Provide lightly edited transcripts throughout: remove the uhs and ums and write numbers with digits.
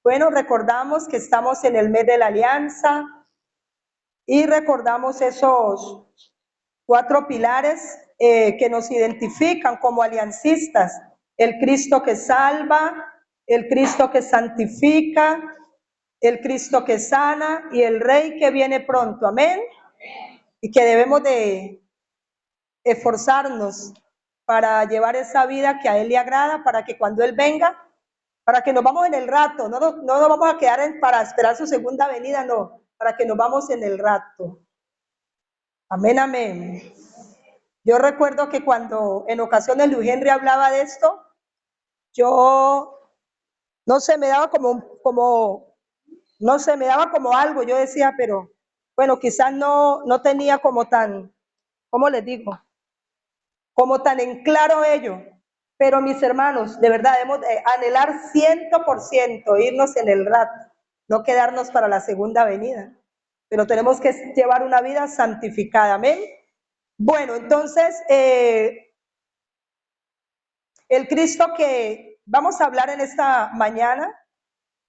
Bueno, recordamos que estamos en el mes de la alianza y recordamos esos 4 pilares que nos identifican como aliancistas: el Cristo que salva, el Cristo que santifica, el Cristo que sana y el Rey que viene pronto. Amén. Y que debemos de esforzarnos para llevar esa vida que a Él le agrada, para que cuando Él venga, para que nos vamos en el rato, no nos vamos a quedar para esperar su segunda venida, no, para que nos vamos en el rato. Amén, amén. Yo recuerdo que cuando en ocasiones Luis Henry hablaba de esto, yo, no sé, me daba me daba como algo, yo decía, pero bueno, quizás no tenía como tan, ¿cómo les digo? Como tan en claro ello. Pero mis hermanos, de verdad debemos anhelar 100% irnos en el rato, no quedarnos para la segunda venida. Pero tenemos que llevar una vida santificada, amén. Bueno, entonces, el Cristo que vamos a hablar en esta mañana,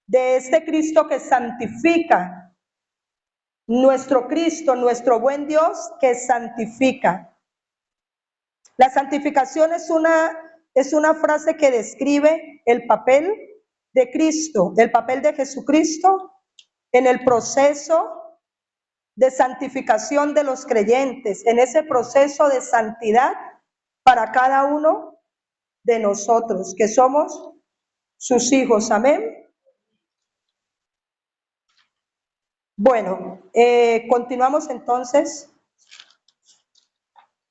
de este Cristo que santifica, nuestro Cristo, nuestro buen Dios que santifica. La santificación es una frase que describe el papel de Cristo, el papel de Jesucristo en el proceso de santificación de los creyentes, en ese proceso de santidad para cada uno de nosotros, que somos sus hijos. Amén. Bueno, continuamos entonces.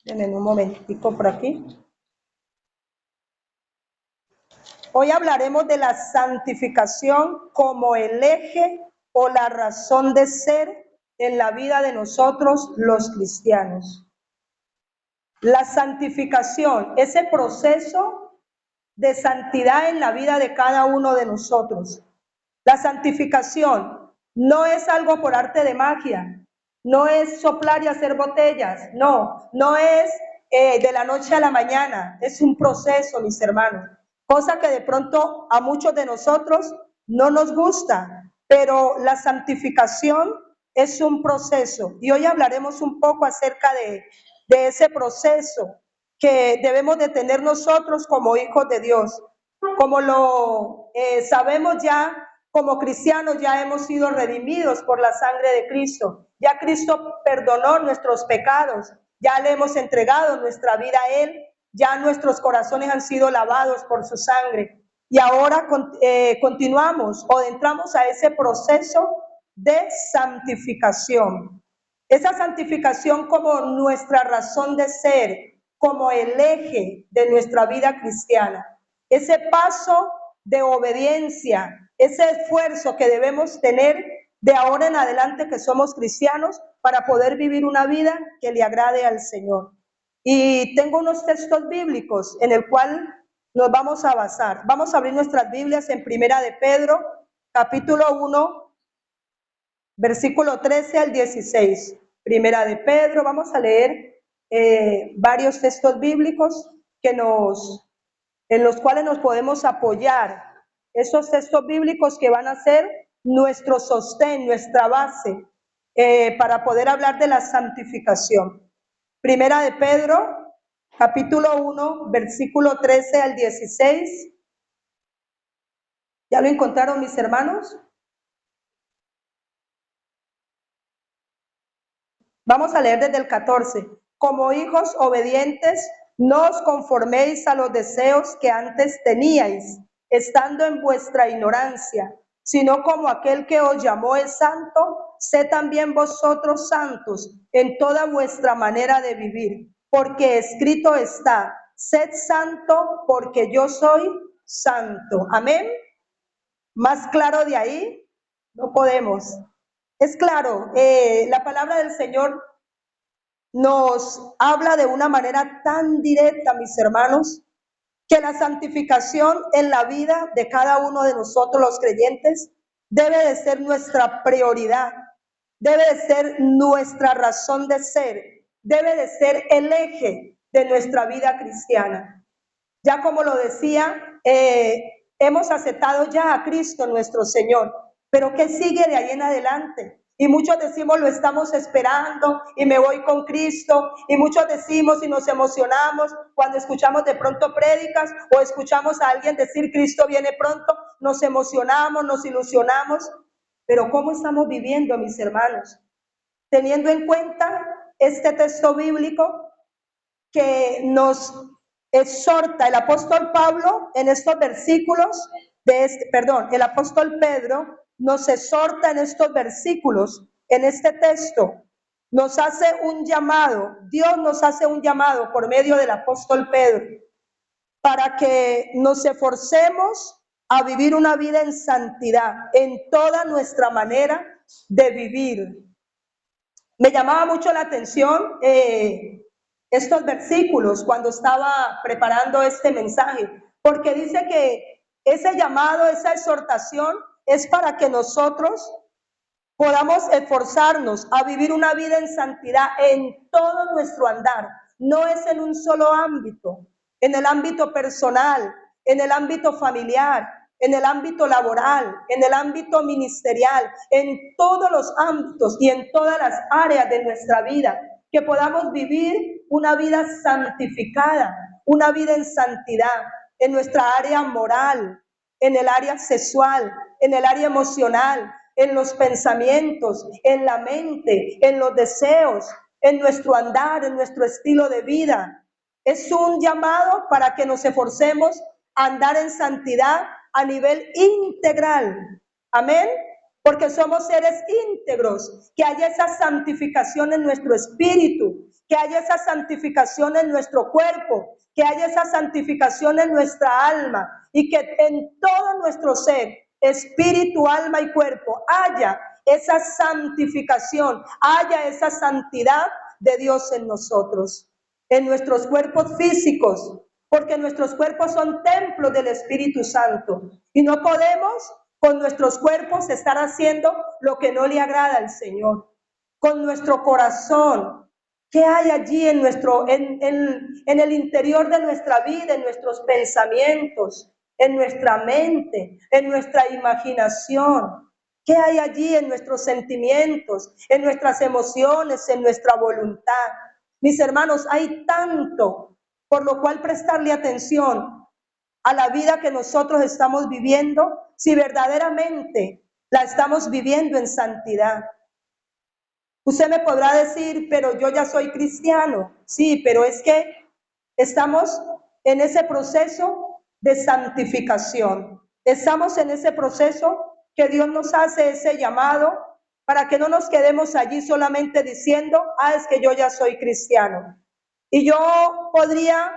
En un momentico por aquí. Hoy hablaremos de la santificación como el eje o la razón de ser en la vida de nosotros los cristianos. La santificación, ese proceso de santidad en la vida de cada uno de nosotros. La santificación no es algo por arte de magia, no es soplar y hacer botellas, no es de la noche a la mañana, es un proceso, mis hermanos. Cosa que de pronto a muchos de nosotros no nos gusta, pero la santificación es un proceso. Y hoy hablaremos un poco acerca de ese proceso que debemos de tener nosotros como hijos de Dios. Como lo sabemos ya, como cristianos ya hemos sido redimidos por la sangre de Cristo. Ya Cristo perdonó nuestros pecados, ya le hemos entregado nuestra vida a Él, ya nuestros corazones han sido lavados por su sangre. Y ahora continuamos o entramos a ese proceso de santificación. Esa santificación como nuestra razón de ser, como el eje de nuestra vida cristiana. Ese paso de obediencia, ese esfuerzo que debemos tener de ahora en adelante que somos cristianos para poder vivir una vida que le agrade al Señor. Y tengo unos textos bíblicos en el cual nos vamos a basar. Vamos a abrir nuestras Biblias en Primera de Pedro, capítulo 1, versículo 13 al 16. Primera de Pedro, vamos a leer varios textos bíblicos en los cuales nos podemos apoyar. Esos textos bíblicos que van a ser nuestro sostén, nuestra base, para poder hablar de la santificación. Primera de Pedro, capítulo 1, versículo 13 al 16. ¿Ya lo encontraron, mis hermanos? Vamos a leer desde el 14. Como hijos obedientes, no os conforméis a los deseos que antes teníais, estando en vuestra ignorancia, sino como aquel que os llamó es santo, sed también vosotros santos en toda vuestra manera de vivir, porque escrito está, sed santo porque yo soy santo. Amén. Más claro de ahí no podemos. Es claro, la palabra del Señor nos habla de una manera tan directa, mis hermanos, que la santificación en la vida de cada uno de nosotros los creyentes debe de ser nuestra prioridad, debe de ser nuestra razón de ser, debe de ser el eje de nuestra vida cristiana. Ya como lo decía, hemos aceptado ya a Cristo nuestro Señor, pero ¿qué sigue de ahí en adelante? Y muchos decimos, lo estamos esperando y me voy con Cristo. Y muchos decimos y nos emocionamos cuando escuchamos de pronto prédicas o escuchamos a alguien decir Cristo viene pronto. Nos emocionamos, nos ilusionamos. Pero ¿cómo estamos viviendo, mis hermanos? Teniendo en cuenta este texto bíblico que nos exhorta el apóstol Pablo en estos versículos, el apóstol Pedro nos exhorta en estos versículos, en este texto, nos hace un llamado, Dios nos hace un llamado por medio del apóstol Pedro, para que nos esforcemos a vivir una vida en santidad, en toda nuestra manera de vivir. Me llamaba mucho la atención estos versículos cuando estaba preparando este mensaje, porque dice que ese llamado, esa exhortación es para que nosotros podamos esforzarnos a vivir una vida en santidad en todo nuestro andar. No es en un solo ámbito, en el ámbito personal, en el ámbito familiar, en el ámbito laboral, en el ámbito ministerial, en todos los ámbitos y en todas las áreas de nuestra vida, que podamos vivir una vida santificada, una vida en santidad, en nuestra área moral, en el área sexual, en el área emocional, en los pensamientos, en la mente, en los deseos, en nuestro andar, en nuestro estilo de vida. Es un llamado para que nos esforcemos a andar en santidad a nivel integral. Amén. Porque somos seres íntegros, que haya esa santificación en nuestro espíritu, que haya esa santificación en nuestro cuerpo, que haya esa santificación en nuestra alma y que en todo nuestro ser, espíritu, alma y cuerpo, haya esa santificación, haya esa santidad de Dios en nosotros, en nuestros cuerpos físicos, porque nuestros cuerpos son templos del Espíritu Santo y no podemos con nuestros cuerpos estar haciendo lo que no le agrada al Señor. Con nuestro corazón, ¿qué hay allí en el interior de nuestra vida, en nuestros pensamientos, en nuestra mente, en nuestra imaginación? ¿Qué hay allí en nuestros sentimientos, en nuestras emociones, en nuestra voluntad? Mis hermanos, hay tanto por lo cual prestarle atención a la vida que nosotros estamos viviendo, si verdaderamente la estamos viviendo en santidad. Usted me podrá decir, pero yo ya soy cristiano. Sí, pero es que estamos en ese proceso de santificación. Estamos en ese proceso que Dios nos hace ese llamado para que no nos quedemos allí solamente diciendo, es que yo ya soy cristiano. Y yo podría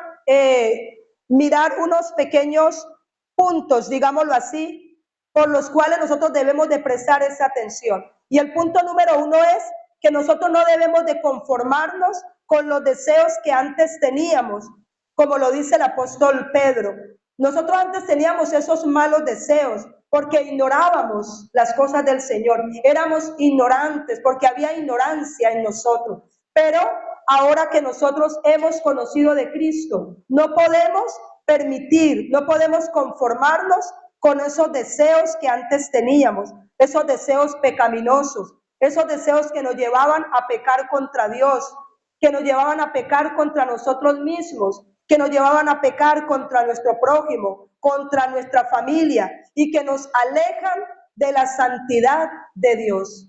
mirar unos pequeños puntos, digámoslo así, por los cuales nosotros debemos de prestar esa atención. Y el punto número 1 es que nosotros no debemos de conformarnos con los deseos que antes teníamos, como lo dice el apóstol Pedro. Nosotros antes teníamos esos malos deseos porque ignorábamos las cosas del Señor. Éramos ignorantes porque había ignorancia en nosotros. Pero ahora que nosotros hemos conocido de Cristo, no podemos permitir, no podemos conformarnos con esos deseos que antes teníamos, esos deseos pecaminosos, esos deseos que nos llevaban a pecar contra Dios, que nos llevaban a pecar contra nosotros mismos, que nos llevaban a pecar contra nuestro prójimo, contra nuestra familia y que nos alejan de la santidad de Dios.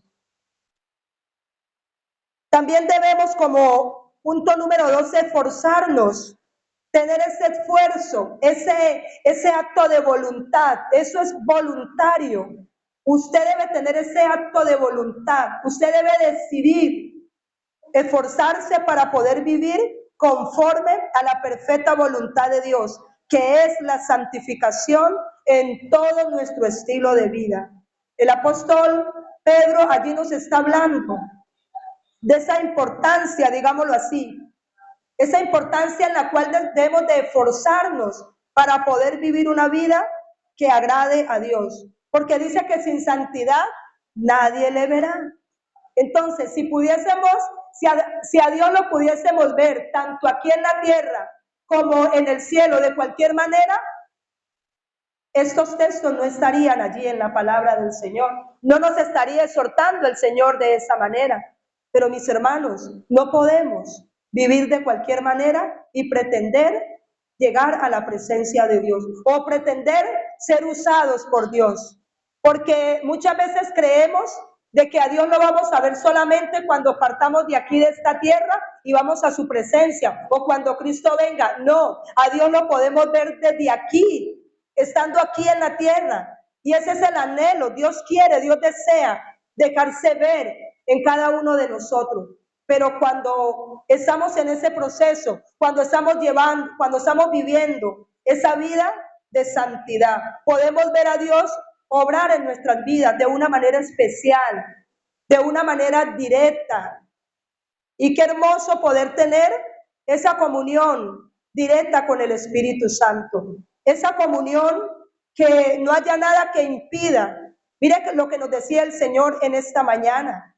También debemos, como punto número 2, esforzarnos, tener ese esfuerzo, ese acto de voluntad. Eso es voluntario. Usted debe tener ese acto de voluntad. Usted debe decidir esforzarse para poder vivir conforme a la perfecta voluntad de Dios, que es la santificación en todo nuestro estilo de vida. El apóstol Pedro allí nos está hablando de esa importancia, digámoslo así, esa importancia en la cual debemos de esforzarnos para poder vivir una vida que agrade a Dios, porque dice que sin santidad nadie le verá. Entonces, si pudiésemos, si a Dios lo pudiésemos ver tanto aquí en la tierra como en el cielo de cualquier manera, estos textos no estarían allí en la palabra del Señor. No nos estaría exhortando el Señor de esa manera. Pero mis hermanos, no podemos vivir de cualquier manera y pretender llegar a la presencia de Dios o pretender ser usados por Dios. Porque muchas veces creemos de que a Dios lo vamos a ver solamente cuando partamos de aquí de esta tierra y vamos a su presencia o cuando Cristo venga. No, a Dios lo podemos ver desde aquí, estando aquí en la tierra. Y ese es el anhelo. Dios quiere, Dios desea dejarse ver en cada uno de nosotros. Pero cuando estamos en ese proceso, cuando estamos viviendo esa vida de santidad, podemos ver a Dios obrar en nuestras vidas de una manera especial, de una manera directa. Y qué hermoso poder tener esa comunión directa con el Espíritu Santo. Esa comunión que no haya nada que impida. Mire lo que nos decía el Señor en esta mañana.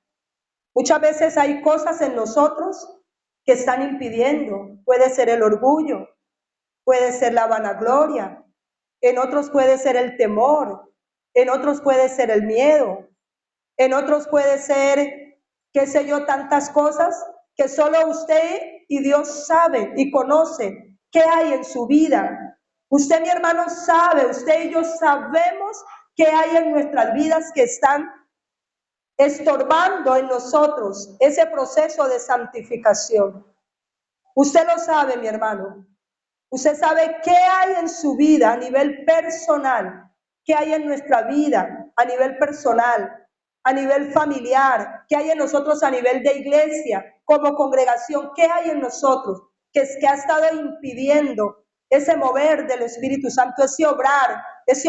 Muchas veces hay cosas en nosotros que están impidiendo. Puede ser el orgullo, puede ser la vanagloria, en otros puede ser el temor, en otros puede ser el miedo, en otros puede ser, qué sé yo, tantas cosas que solo usted y Dios sabe y conoce qué hay en su vida. Usted, mi hermano, sabe, usted y yo sabemos qué hay en nuestras vidas que están estorbando en nosotros ese proceso de santificación. Usted lo sabe, mi hermano. Usted sabe qué hay en su vida a nivel personal, qué hay en nuestra vida a nivel personal, a nivel familiar, qué hay en nosotros a nivel de iglesia, como congregación, qué hay en nosotros que ha estado impidiendo ese mover del Espíritu Santo, ese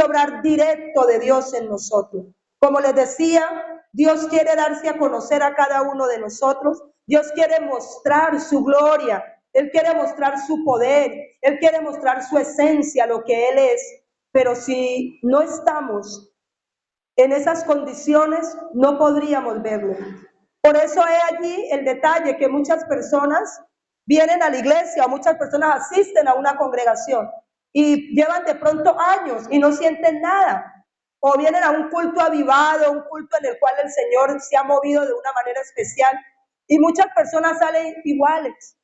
obrar directo de Dios en nosotros. Como les decía, Dios quiere darse a conocer a cada uno de nosotros. Dios quiere mostrar su gloria. Él quiere mostrar su poder. Él quiere mostrar su esencia, lo que Él es. Pero si no estamos en esas condiciones, no podríamos verlo. Por eso hay allí el detalle que muchas personas vienen a la iglesia o muchas personas asisten a una congregación y llevan de pronto años y no sienten nada. O vienen a un culto avivado, un culto en el cual el Señor se ha movido de una manera especial y muchas personas salen iguales.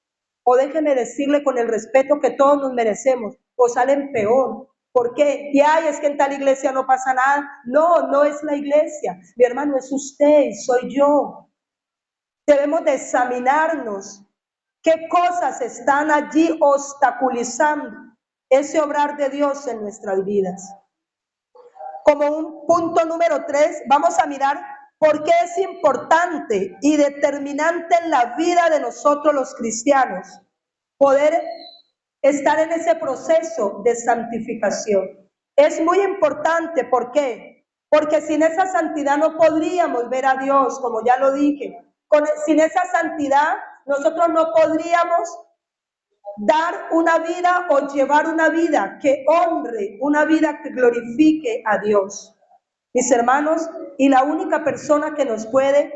O déjeme decirle con el respeto que todos nos merecemos, o salen peor. ¿Por qué? Y ay, es que en tal iglesia no pasa nada. No, no es la iglesia. Mi hermano, es usted y soy yo. Debemos de examinarnos qué cosas están allí obstaculizando ese obrar de Dios en nuestras vidas. Como un punto número 3, vamos a mirar por qué es importante y determinante en la vida de nosotros los cristianos poder estar en ese proceso de santificación. Es muy importante, ¿por qué? Porque sin esa santidad no podríamos ver a Dios, como ya lo dije. Sin esa santidad nosotros no podríamos dar una vida o llevar una vida que honre, una vida que glorifique a Dios. Mis hermanos, y la única persona que nos puede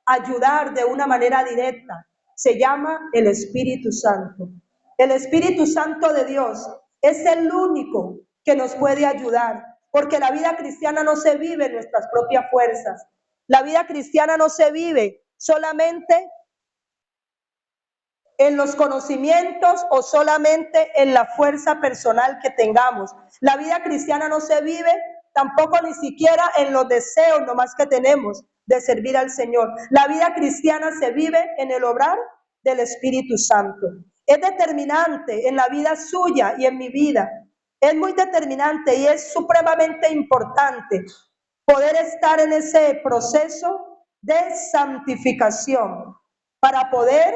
ayudar de una manera directa se llama el Espíritu Santo. El Espíritu Santo de Dios es el único que nos puede ayudar, porque la vida cristiana no se vive en nuestras propias fuerzas. La vida cristiana no se vive solamente en los conocimientos o solamente en la fuerza personal que tengamos. La vida cristiana no se vive tampoco ni siquiera en los deseos nomás que tenemos de servir al Señor. La vida cristiana se vive en el obrar del Espíritu Santo. Es determinante en la vida suya y en mi vida. Es muy determinante y es supremamente importante poder estar en ese proceso de santificación para poder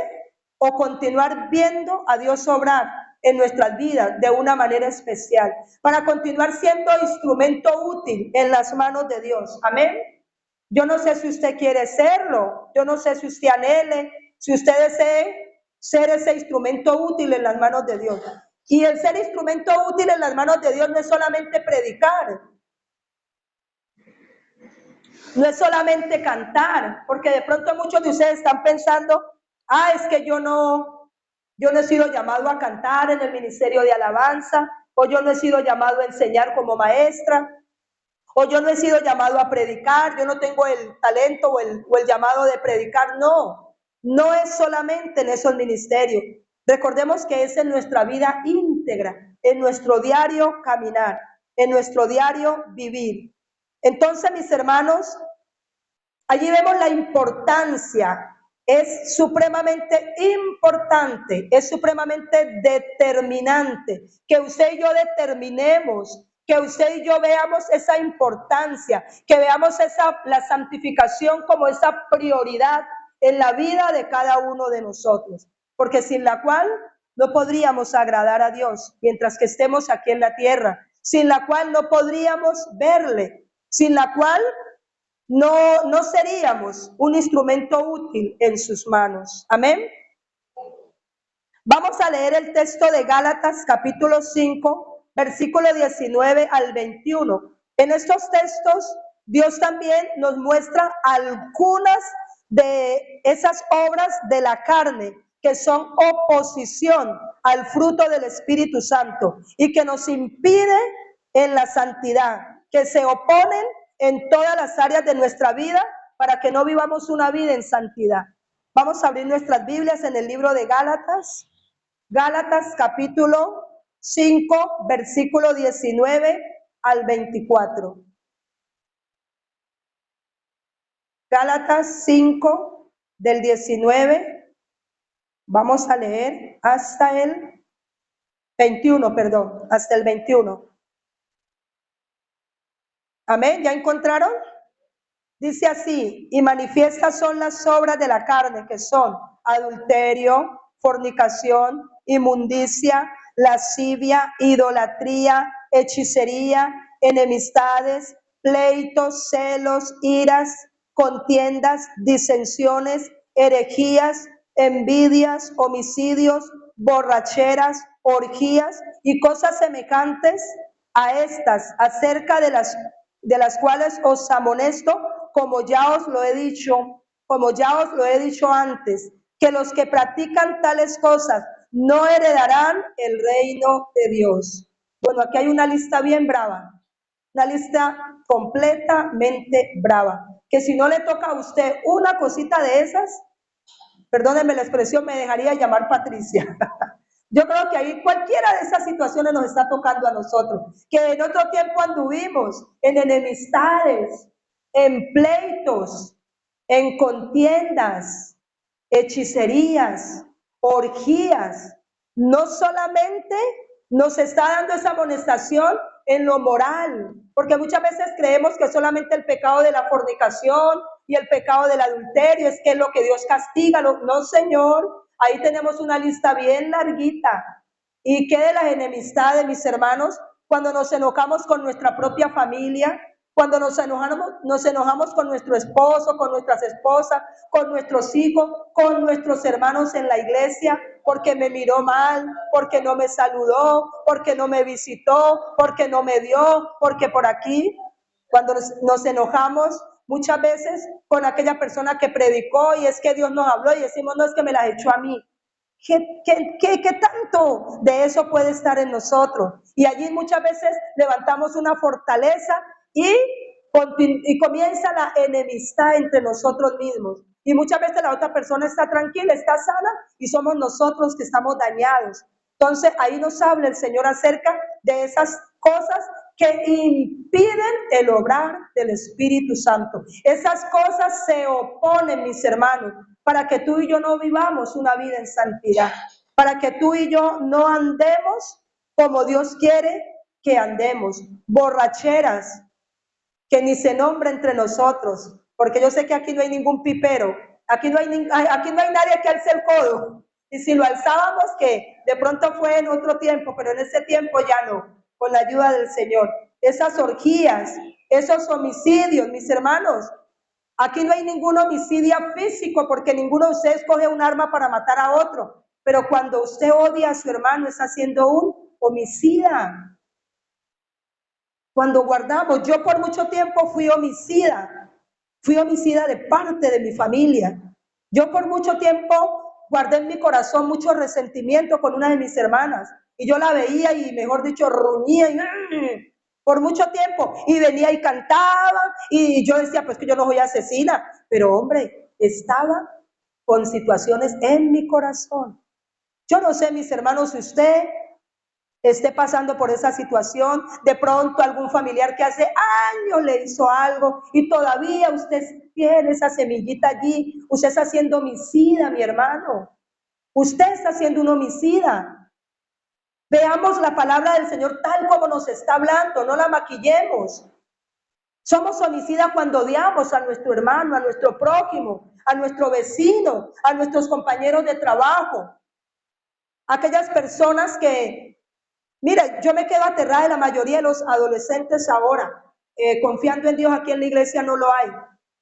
o continuar viendo a Dios obrar en nuestras vidas de una manera especial, para continuar siendo instrumento útil en las manos de Dios. Amén. Yo no sé si usted quiere serlo, yo no sé si usted anhele, si usted desee ser ese instrumento útil en las manos de Dios. Y el ser instrumento útil en las manos de Dios no es solamente predicar, no es solamente cantar, porque de pronto muchos de ustedes están pensando, es que yo no he sido llamado a cantar en el ministerio de alabanza, o yo no he sido llamado a enseñar como maestra, o yo no he sido llamado a predicar, yo no tengo el talento o el llamado de predicar. No, no es solamente en esos ministerios. Recordemos que es en nuestra vida íntegra, en nuestro diario caminar, en nuestro diario vivir. Entonces, mis hermanos, allí vemos la importancia. Es supremamente importante, es supremamente determinante que usted y yo determinemos, que usted y yo veamos esa importancia, que veamos la santificación como esa prioridad en la vida de cada uno de nosotros, porque sin la cual no podríamos agradar a Dios mientras que estemos aquí en la tierra, sin la cual no podríamos verle, sin la cual no seríamos un instrumento útil en sus manos. Amén. Vamos a leer el texto de Gálatas capítulo 5, versículo 19 al 21. En estos textos, Dios también nos muestra algunas de esas obras de la carne que son oposición al fruto del Espíritu Santo y que nos impide en la santidad, que se oponen en todas las áreas de nuestra vida para que no vivamos una vida en santidad. Vamos a abrir nuestras Biblias en el libro de Gálatas. Gálatas capítulo 5, versículo 19 al 24. Gálatas 5, del 19, vamos a leer hasta el 21, perdón, hasta el 21. Amén, ¿ya encontraron? Dice así: y manifiestas son las obras de la carne, que son adulterio, fornicación, inmundicia, lascivia, idolatría, hechicería, enemistades, pleitos, celos, iras, contiendas, disensiones, herejías, envidias, homicidios, borracheras, orgías y cosas semejantes a estas, acerca de las cuales os amonesto, como ya os lo he dicho antes, que los que practican tales cosas no heredarán el reino de Dios. Bueno, aquí hay una lista bien brava, una lista completamente brava, que si no le toca a usted una cosita de esas, perdónenme la expresión, me dejaría llamar Patricia. Yo creo que ahí cualquiera de esas situaciones nos está tocando a nosotros, que en otro tiempo anduvimos en enemistades, en pleitos, en contiendas, hechicerías, orgías. No solamente nos está dando esa amonestación en lo moral, porque muchas veces creemos que solamente el pecado de la fornicación y el pecado del adulterio es que es lo que Dios castiga. No, Señor, ahí tenemos una lista bien larguita. ¿Y qué de las enemistades, mis hermanos? Cuando nos enojamos con nuestra propia familia, cuando nos enojamos con nuestro esposo, con nuestras esposas, con nuestros hijos, con nuestros hermanos en la iglesia, porque me miró mal, porque no me saludó, porque no me visitó, porque no me dio, porque por aquí. Cuando nos enojamos muchas veces con aquella persona que predicó y es que Dios nos habló y decimos, no, es que me las echó a mí. ¿Qué tanto de eso puede estar en nosotros? Y allí muchas veces levantamos una fortaleza y comienza la enemistad entre nosotros mismos. Y muchas veces la otra persona está tranquila, está sana y somos nosotros que estamos dañados. Entonces ahí nos habla el Señor acerca de esas cosas que impiden el obrar del Espíritu Santo. Esas cosas se oponen, mis hermanos, para que tú y yo no vivamos una vida en santidad, para que tú y yo no andemos como Dios quiere que andemos. Borracheras, que ni se nombra entre nosotros, porque yo sé que aquí no hay ningún pipero, aquí no hay nadie que alce el codo, y si lo alzábamos, que de pronto fue en otro tiempo, pero en ese tiempo ya no, con la ayuda del Señor. Esas orgías, esos homicidios, mis hermanos, aquí no hay ningún homicidio físico, porque ninguno de ustedes coge un arma para matar a otro, pero cuando usted odia a su hermano, está haciendo un homicida. Cuando guardamos, yo por mucho tiempo fui homicida de parte de mi familia. Yo por mucho tiempo guardé en mi corazón mucho resentimiento con una de mis hermanas. y yo la veía y, mejor dicho, ruñía y, por mucho tiempo, y venía y cantaba, y yo decía, pues que yo no soy asesina, pero hombre, estaba con situaciones en mi corazón. Yo no sé, mis hermanos, si usted esté pasando por esa situación, de pronto algún familiar que hace años le hizo algo y todavía usted tiene esa semillita allí, usted está siendo homicida, mi hermano, usted está siendo un homicida. Veamos la palabra del Señor tal como nos está hablando, no la maquillemos. Somos homicidas cuando odiamos a nuestro hermano, a nuestro prójimo, a nuestro vecino, a nuestros compañeros de trabajo, aquellas personas que, mira, yo me quedo aterrada de la mayoría de los adolescentes ahora, confiando en Dios. Aquí en la iglesia no lo hay.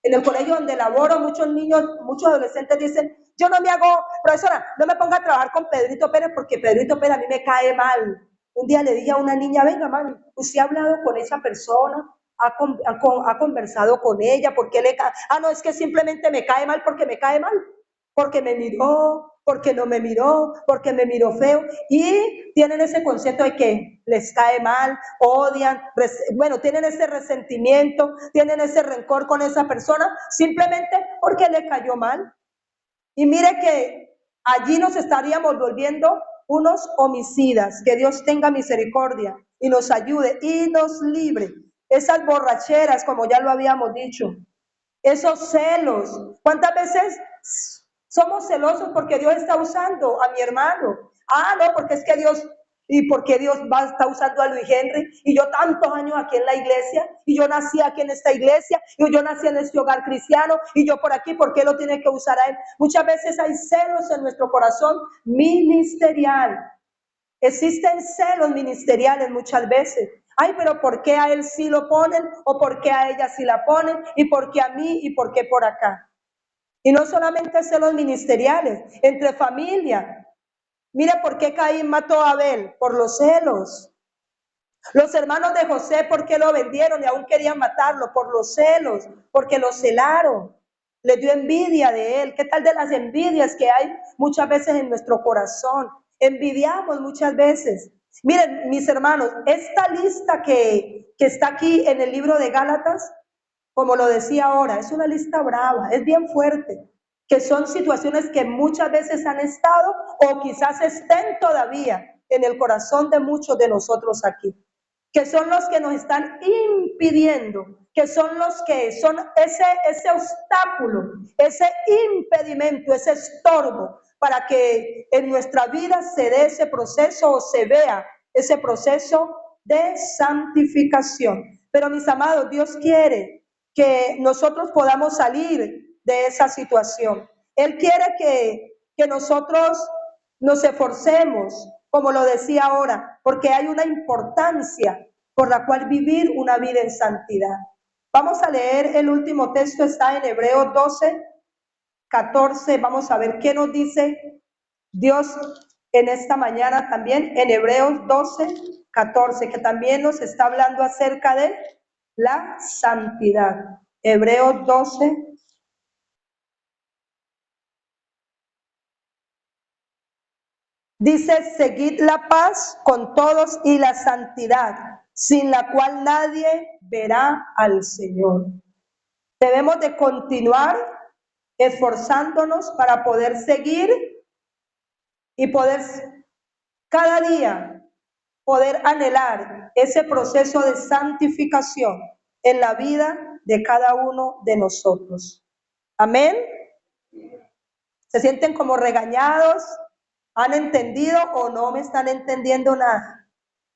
En el colegio donde laboro, muchos niños, muchos adolescentes dicen, yo no me hago, profesora, no me ponga a trabajar con Pedrito Pérez porque Pedrito Pérez a mí me cae mal. Un día le dije a una niña, venga mami, ¿usted ha hablado con esa persona? ¿Ha conversado con ella? ¿Por qué le cae? Ah, no, es que simplemente me cae mal porque me cae mal. Porque me miró, porque no me miró, porque me miró feo, y tienen ese concepto de que les cae mal, odian, bueno, tienen ese resentimiento, tienen ese rencor con esa persona, simplemente porque le cayó mal. Y mire que allí nos estaríamos volviendo unos homicidas. Que Dios tenga misericordia y nos ayude y nos libre. Esas borracheras, como ya lo habíamos dicho, esos celos, ¿cuántas veces somos celosos porque Dios está usando a mi hermano? Ah, no, porque es que Dios, y porque Dios está usando a Luis Henry, y yo tantos años aquí en la iglesia, y yo nací aquí en esta iglesia, y yo nací en este hogar cristiano, y yo por aquí, ¿por qué lo tiene que usar a él? Muchas veces hay celos en nuestro corazón ministerial. Existen celos ministeriales muchas veces. Ay, pero ¿por qué a él sí lo ponen? ¿O por qué a ella sí la ponen? ¿Y por qué a mí? ¿Y por qué por acá? Y no solamente celos ministeriales, entre familia. Mira por qué Caín mató a Abel, por los celos. Los hermanos de José, ¿por qué lo vendieron y aún querían matarlo? Por los celos, porque lo celaron. Les dio envidia de él. ¿Qué tal de las envidias que hay muchas veces en nuestro corazón? Envidiamos muchas veces. Miren, mis hermanos, esta lista que está aquí en el libro de Gálatas, como lo decía ahora, es una lista brava, es bien fuerte, que son situaciones que muchas veces han estado o quizás estén todavía en el corazón de muchos de nosotros aquí, que son los que nos están impidiendo, que son los que son ese obstáculo, ese impedimento, ese estorbo para que en nuestra vida se dé ese proceso o se vea ese proceso de santificación. Pero mis amados, Dios quiere que nosotros podamos salir de esa situación. Él quiere que nosotros nos esforcemos, como lo decía ahora, porque hay una importancia por la cual vivir una vida en santidad. Vamos a leer el último texto, está en Hebreos 12, 14. Vamos a ver qué nos dice Dios en esta mañana también, en Hebreos 12, 14, que también nos está hablando acerca de la santidad. Hebreos 12. Dice, seguid la paz con todos y la santidad, sin la cual nadie verá al Señor. Debemos de continuar esforzándonos para poder seguir y poder cada día poder anhelar ese proceso de santificación en la vida de cada uno de nosotros. Amén. ¿Se sienten como regañados? ¿Han entendido o no me están entendiendo nada?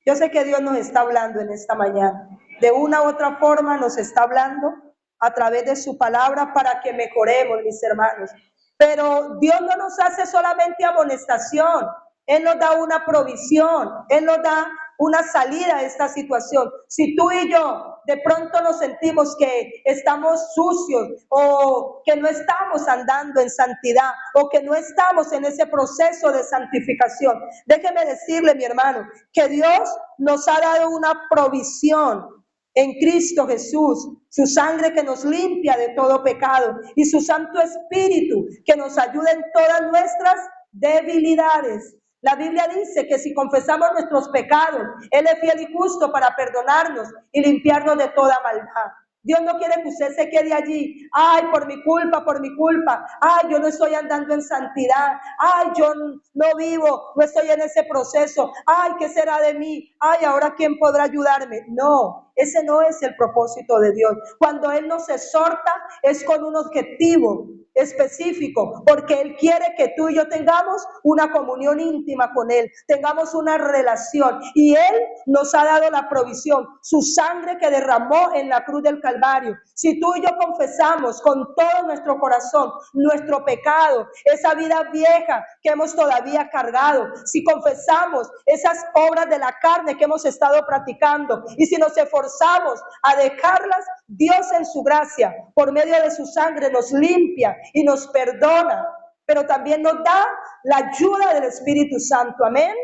Yo sé que Dios nos está hablando en esta mañana. De una u otra forma nos está hablando a través de su palabra para que mejoremos, mis hermanos. Pero Dios no nos hace solamente amonestación. Él nos da una provisión. Él nos da una salida a esta situación. Si tú y yo de pronto nos sentimos que estamos sucios o que no estamos andando en santidad o que no estamos en ese proceso de santificación, déjeme decirle, mi hermano, que Dios nos ha dado una provisión en Cristo Jesús, su sangre que nos limpia de todo pecado y su Santo Espíritu que nos ayuda en todas nuestras debilidades. La Biblia dice que si confesamos nuestros pecados, Él es fiel y justo para perdonarnos y limpiarnos de toda maldad. Dios no quiere que usted se quede allí. Ay, por mi culpa, por mi culpa. Ay, yo no estoy andando en santidad. Ay, yo no vivo, no estoy en ese proceso. Ay, ¿qué será de mí? Ay, ahora ¿quién podrá ayudarme? No, ese no es el propósito de Dios. Cuando Él nos exhorta es con un objetivo específico, porque Él quiere que tú y yo tengamos una comunión íntima con Él, tengamos una relación, y Él nos ha dado la provisión, su sangre que derramó en la cruz del Calvario. Si tú y yo confesamos con todo nuestro corazón nuestro pecado, esa vida vieja que hemos todavía cargado, si confesamos esas obras de la carne que hemos estado practicando, y si nos esforzamos a dejarlas, Dios en su gracia, por medio de su sangre, nos limpia y nos perdona, pero también nos da la ayuda del Espíritu Santo, amén.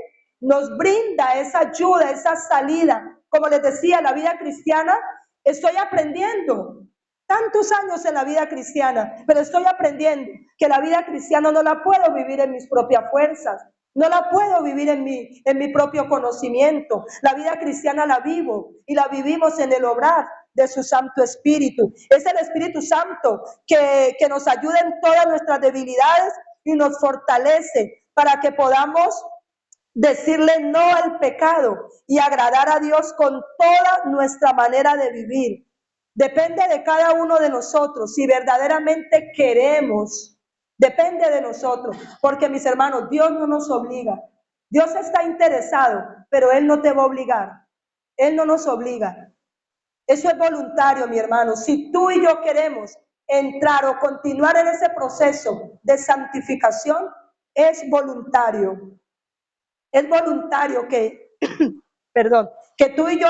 Nos brinda esa ayuda, esa salida. Como les decía, la vida cristiana, estoy aprendiendo tantos años en la vida cristiana, pero estoy aprendiendo que la vida cristiana no la puedo vivir en mis propias fuerzas. No la puedo vivir en mi propio conocimiento. La vida cristiana la vivo y la vivimos en el obrar de su Santo Espíritu. Es el Espíritu Santo que nos ayuda en todas nuestras debilidades y nos fortalece para que podamos decirle no al pecado y agradar a Dios con toda nuestra manera de vivir. Depende de cada uno de nosotros si verdaderamente queremos. Depende de nosotros, porque mis hermanos, Dios no nos obliga. Dios está interesado, pero Él no te va a obligar. Él no nos obliga. Eso es voluntario, mi hermano. Si tú y yo queremos entrar o continuar en ese proceso de santificación, es voluntario. Es voluntario que, perdón, que tú y yo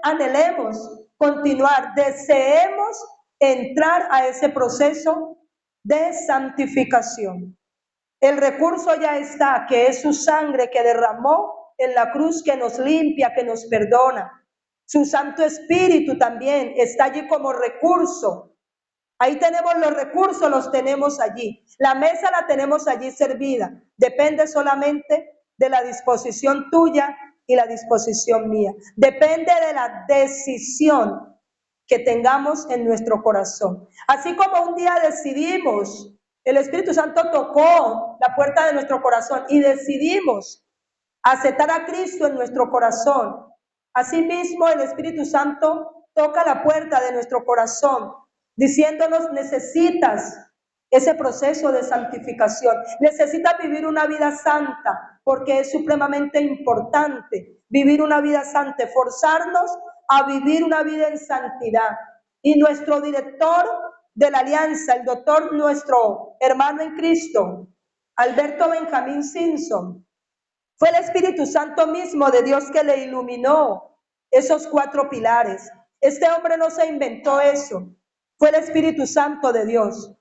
anhelemos continuar, deseemos entrar a ese proceso de santificación. El recurso ya está, que es su sangre que derramó en la cruz, que nos limpia, que nos perdona. Su Santo Espíritu también está allí como recurso. Ahí tenemos los recursos, los tenemos allí. La mesa la tenemos allí servida. Depende solamente de la disposición tuya y la disposición mía. Depende de la decisión que tengamos en nuestro corazón. Así como un día decidimos, el Espíritu Santo tocó la puerta de nuestro corazón y decidimos aceptar a Cristo en nuestro corazón. Asimismo, el Espíritu Santo toca la puerta de nuestro corazón, diciéndonos: necesitas ese proceso de santificación, necesitas vivir una vida santa, porque es supremamente importante vivir una vida santa, forzarnos a vivir una vida en santidad. Y nuestro director de la alianza, el doctor, nuestro hermano en Cristo, Alberto Benjamín Simpson, fue el Espíritu Santo mismo de Dios que le iluminó esos 4 pilares. Este hombre no se inventó eso, fue el Espíritu Santo de Dios.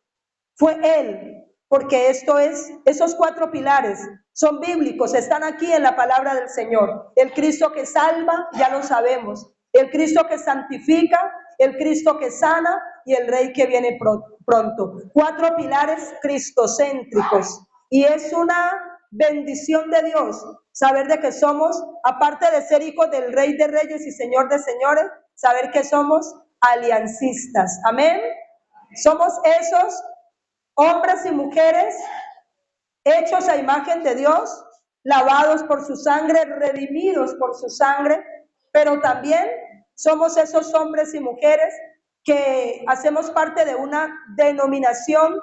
Fue Él, porque esos 4 pilares son bíblicos, están aquí en la palabra del Señor. El Cristo que salva, ya lo sabemos. El Cristo que santifica, el Cristo que sana y el Rey que viene pronto. 4 pilares cristocéntricos. Y es una bendición de Dios saber de que somos, aparte de ser hijos del Rey de Reyes y Señor de Señores, saber que somos aliancistas. Amén. Somos esos hombres y mujeres hechos a imagen de Dios, lavados por su sangre, redimidos por su sangre, pero también somos esos hombres y mujeres que hacemos parte de una denominación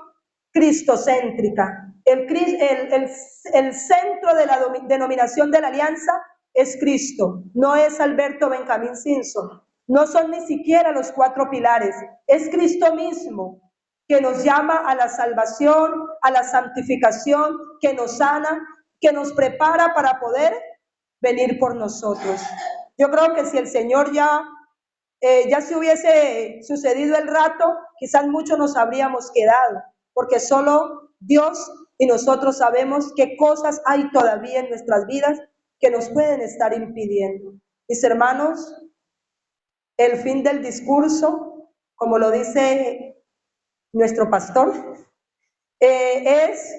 cristocéntrica. El centro de la denominación de la alianza es Cristo, no es Alberto Benjamín Simpson, no son ni siquiera los 4 pilares, es Cristo mismo, que nos llama a la salvación, a la santificación, que nos sana, que nos prepara para poder venir por nosotros. Yo creo que si el Señor ya se hubiese sucedido el rato, quizás muchos nos habríamos quedado, porque solo Dios y nosotros sabemos qué cosas hay todavía en nuestras vidas que nos pueden estar impidiendo. Mis hermanos, el fin del discurso, como lo dice nuestro pastor, es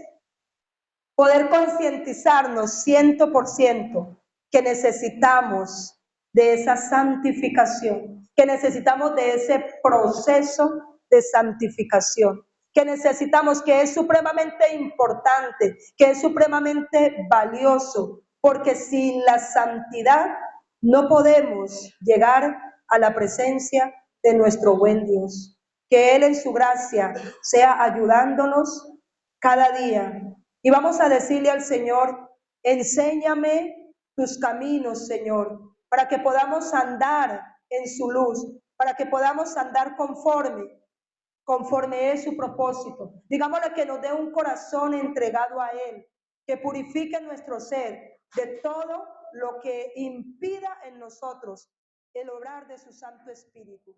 poder concientizarnos 100% que necesitamos de esa santificación, que necesitamos de ese proceso de santificación, que necesitamos, que es supremamente importante, que es supremamente valioso, porque sin la santidad no podemos llegar a la presencia de nuestro buen Dios. Que Él en su gracia sea ayudándonos cada día. Y vamos a decirle al Señor, enséñame tus caminos, Señor, para que podamos andar en su luz, para que podamos andar conforme es su propósito. Digámosle que nos dé un corazón entregado a Él, que purifique nuestro ser de todo lo que impida en nosotros el obrar de su Santo Espíritu.